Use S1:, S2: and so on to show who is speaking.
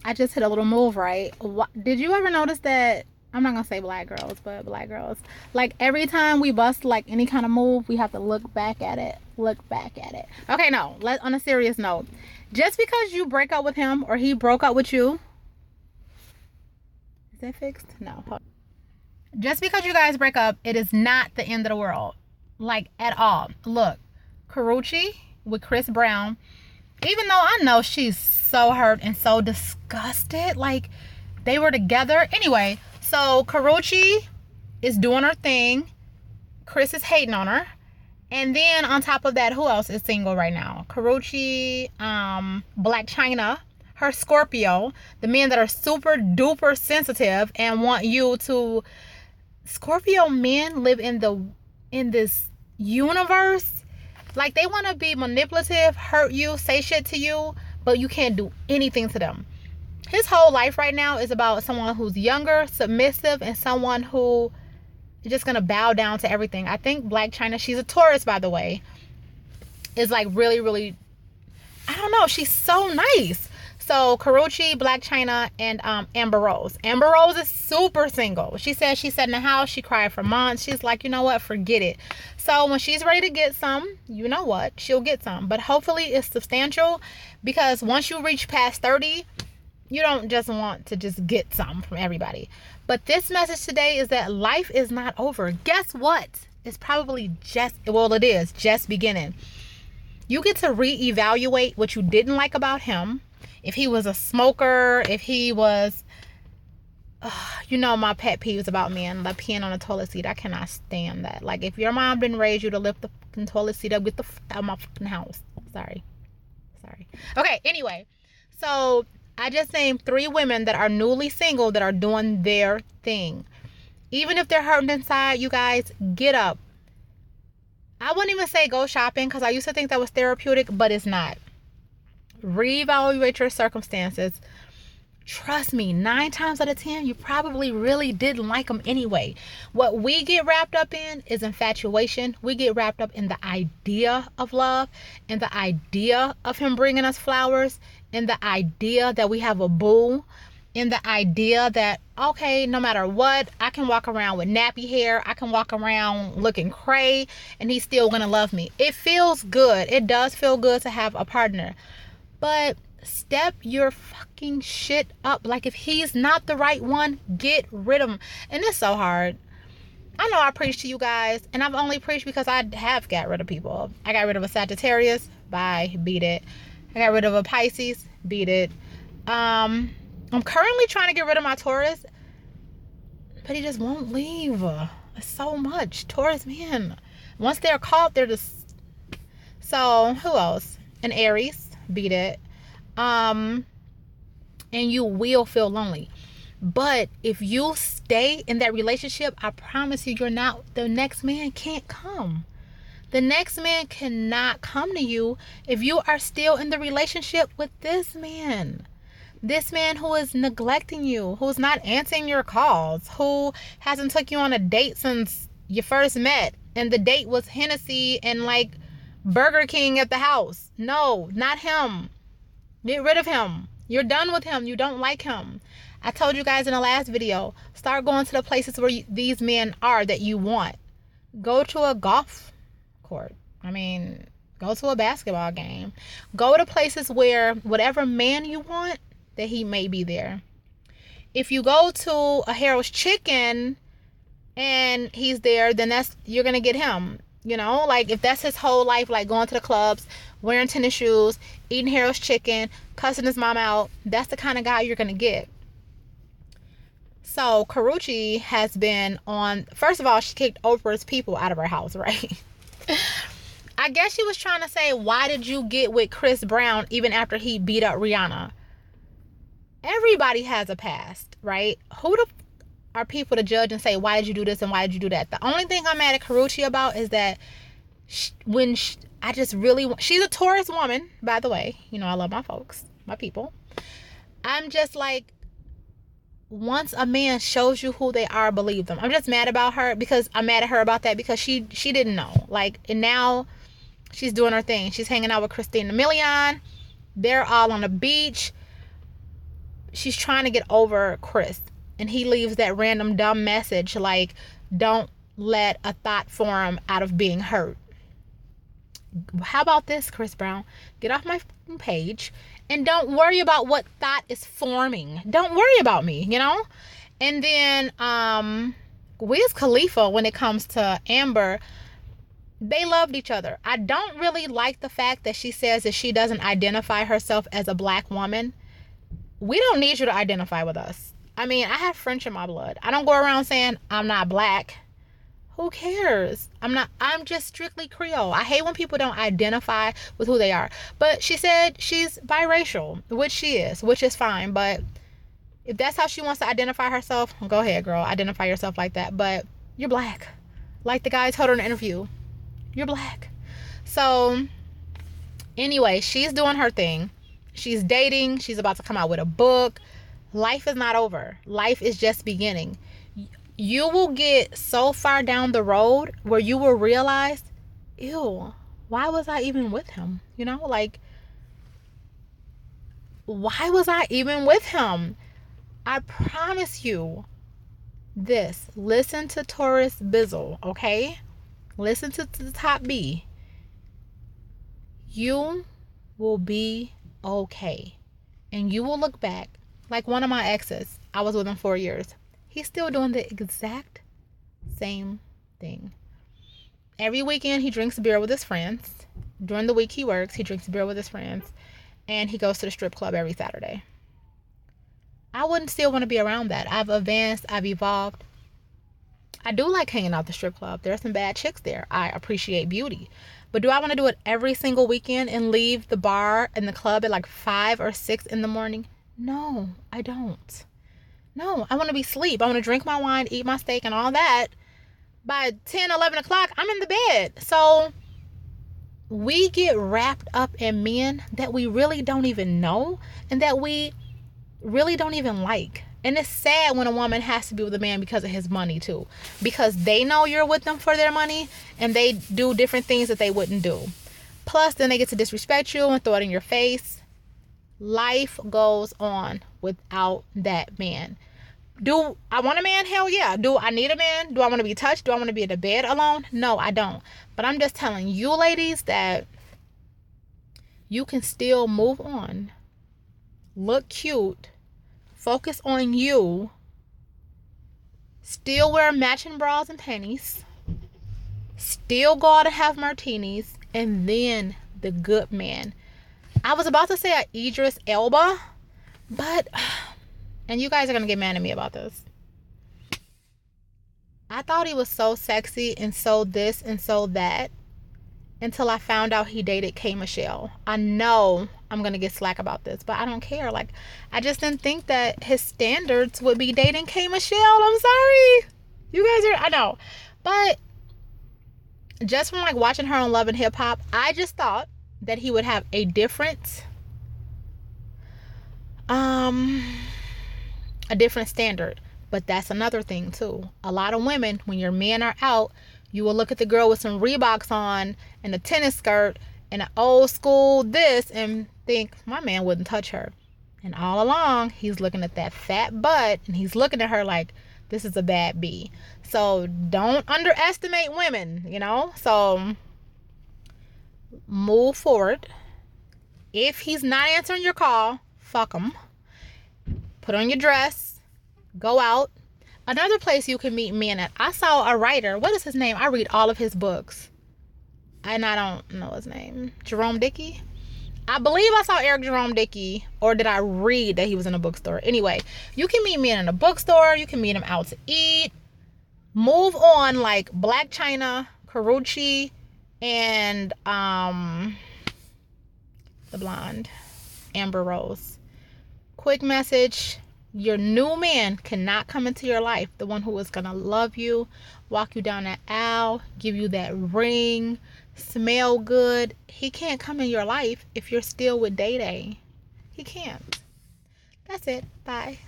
S1: I just hit a little move, right? Did you ever notice that? I'm not gonna say black girls, but black girls. Like every time we bust like any kind of move, we have to look back at it. Look back at it. Okay, no. On a serious note, just because you break up with him or he broke up with you, is that fixed? No. Just because you guys break up, it is not the end of the world. Like at all. Look, Karruchi with Chris Brown, even though I know she's so hurt and so disgusted, like they were together. Anyway, so Karruchi is doing her thing. Chris is hating on her. And then on top of that, who else is single right now? Karruchi, Blac Chyna, her Scorpio, the men that are super duper sensitive and want you to. Scorpio men live in this universe. Like they want to be manipulative, hurt you, say shit to you, but you can't do anything to them. His whole life right now is about someone who's younger, submissive, and someone who is just gonna bow down to everything. I think Blac Chyna, she's a Taurus, by the way, is like really, really, I don't know, she's so nice. So Karruchi, Blac Chyna, and Amber Rose. Amber Rose is super single. She said she sat in the house. She cried for months. She's like, you know what? Forget it. So when she's ready to get some, you know what? She'll get some. But hopefully it's substantial, because once you reach past 30, you don't just want to just get some from everybody. But this message today is that life is not over. Guess what? It's probably just, well, it is just beginning. You get to reevaluate what you didn't like about him. If he was a smoker, if he was, you know, my pet peeves about men, like peeing on a toilet seat. I cannot stand that. Like, if your mom didn't raise you to lift the fucking toilet seat up, get the out of my fucking house. Sorry. Okay, anyway. So, I just named 3 women that are newly single that are doing their thing. Even if they're hurting inside, you guys, get up. I wouldn't even say go shopping, because I used to think that was therapeutic, but it's not. Reevaluate your circumstances. Trust me, 9 times out of 10, you probably really didn't like them anyway. What we get wrapped up in is infatuation. We get wrapped up in the idea of love, and the idea of him bringing us flowers, and the idea that we have a boo, and the idea that, okay, no matter what, I can walk around with nappy hair, I can walk around looking cray, and he's still gonna love me. It feels good. It does feel good to have a partner. But step your fucking shit up. Like, if he's not the right one, get rid of him. And it's so hard. I know I preach to you guys, and I've only preached because I have got rid of people. I got rid of a Sagittarius. Bye. Beat it. I got rid of a Pisces. Beat it. I'm currently trying to get rid of my Taurus, but he just won't leave. It's so much. Taurus, man. Once they're caught, they're just... So, who else? An Aries. Beat it. And you will feel lonely. But if you stay in that relationship, I promise you, the next man can't come. The next man cannot come to you if you are still in the relationship with this man. This man who is neglecting you, who's not answering your calls, who hasn't took you on a date since you first met, and the date was Hennessy and like Burger King at the house. No, not him. Get rid of him. You're done with him. You don't like him. I told you guys in the last video, start going to the places where these men are that you want. Go to a golf court. Go to a basketball game. Go to places where whatever man you want, that he may be there. If you go to a Harold's Chicken and he's there, then you're going to get him. You know, like if that's his whole life, like going to the clubs, wearing tennis shoes, eating Harold's Chicken, cussing his mom out, that's the kind of guy you're going to get. So Karruchi has been on, first of all, she kicked Oprah's people out of her house, right? I guess she was trying to say, why did you get with Chris Brown even after he beat up Rihanna? Everybody has a past, right? Who are people to judge and say, why did you do this and why did you do that? The only thing I'm mad at Karruchi about is that she's a Taurus woman, by the way. You know, I love my folks, my people. I'm just like, once a man shows you who they are, believe them. I'm just mad about her because I'm mad at her about that because she didn't know. Like, and now she's doing her thing. She's hanging out with Christina Milian. They're all on the beach. she's trying to get over Chris, and he leaves that random dumb message like, don't let a thought form out of being hurt. How about this, Chris Brown? Get off my page and don't worry about what thought is forming. Don't worry about me, you know? And then Wiz Khalifa, when it comes to Amber, they loved each other. I don't really like the fact that she says that she doesn't identify herself as a black woman. We don't need you to identify with us. I mean, I have French in my blood. I don't go around saying I'm not black. Who cares? I'm just strictly Creole. I hate when people don't identify with who they are. But she said she's biracial, which she is, which is fine. But if that's how she wants to identify herself, go ahead, girl. Identify yourself like that. But you're black. Like the guy told her in the interview, you're black. So anyway, she's doing her thing. She's dating. She's about to come out with a book. Life is not over. Life is just beginning. You will get so far down the road where you will realize, ew, why was I even with him? You know, like, why was I even with him? I promise you this. Listen to Taurus Bizzle, okay? Listen to the top B. You will be okay. And you will look back. Like one of my exes, I was with him 4 years. He's still doing the exact same thing. Every weekend, he drinks beer with his friends. During the week he works, he drinks beer with his friends. And he goes to the strip club every Saturday. I wouldn't still want to be around that. I've advanced. I've evolved. I do like hanging out the strip club. There are some bad chicks there. I appreciate beauty. But do I want to do it every single weekend and leave the bar and the club at like 5 or 6 in the morning? No, I don't. No, I want to be asleep. I want to drink my wine, eat my steak and all that. By 10, 11 o'clock, I'm in the bed. So we get wrapped up in men that we really don't even know and that we really don't even like. And it's sad when a woman has to be with a man because of his money too. Because they know you're with them for their money and they do different things that they wouldn't do. Plus, then they get to disrespect you and throw it in your face. Life goes on without that man. Do I want a man? Hell yeah. Do I need a man? Do I want to be touched? Do I want to be in the bed alone? No, I don't. But I'm just telling you ladies that you can still move on. Look cute. Focus on you. Still wear matching bras and panties. Still go out and have martinis. And then the good man. I was about to say a Idris Elba, but, and you guys are going to get mad at me about this. I thought he was so sexy and so this and so that until I found out he dated K. Michelle. I know I'm going to get slack about this, but I don't care. Like, I just didn't think that his standards would be dating K. Michelle. I'm sorry. You guys are, I know. But just from like watching her on Love and Hip Hop, I just thought that he would have a different standard. But that's another thing too. A lot of women, when your men are out, you will look at the girl with some Reeboks on and a tennis skirt and an old school this and think, my man wouldn't touch her. And all along, he's looking at that fat butt and he's looking at her like, this is a bad B. So don't underestimate women, you know? So move forward. If he's not answering your call, fuck him. Put on your dress. Go out. Another place you can meet men at. I saw a writer. What is his name? I read all of his books. And I don't know his name. Jerome Dickey? I believe I saw Eric Jerome Dickey. Or did I read that he was in a bookstore? Anyway, you can meet men in a bookstore. You can meet him out to eat. Move on like Blac, Chyna, Karruchi, and the blonde, Amber Rose. Quick message. Your new man cannot come into your life. The one who is going to love you, walk you down that aisle, give you that ring, smell good. He can't come in your life if you're still with Day Day. He can't. That's it. Bye.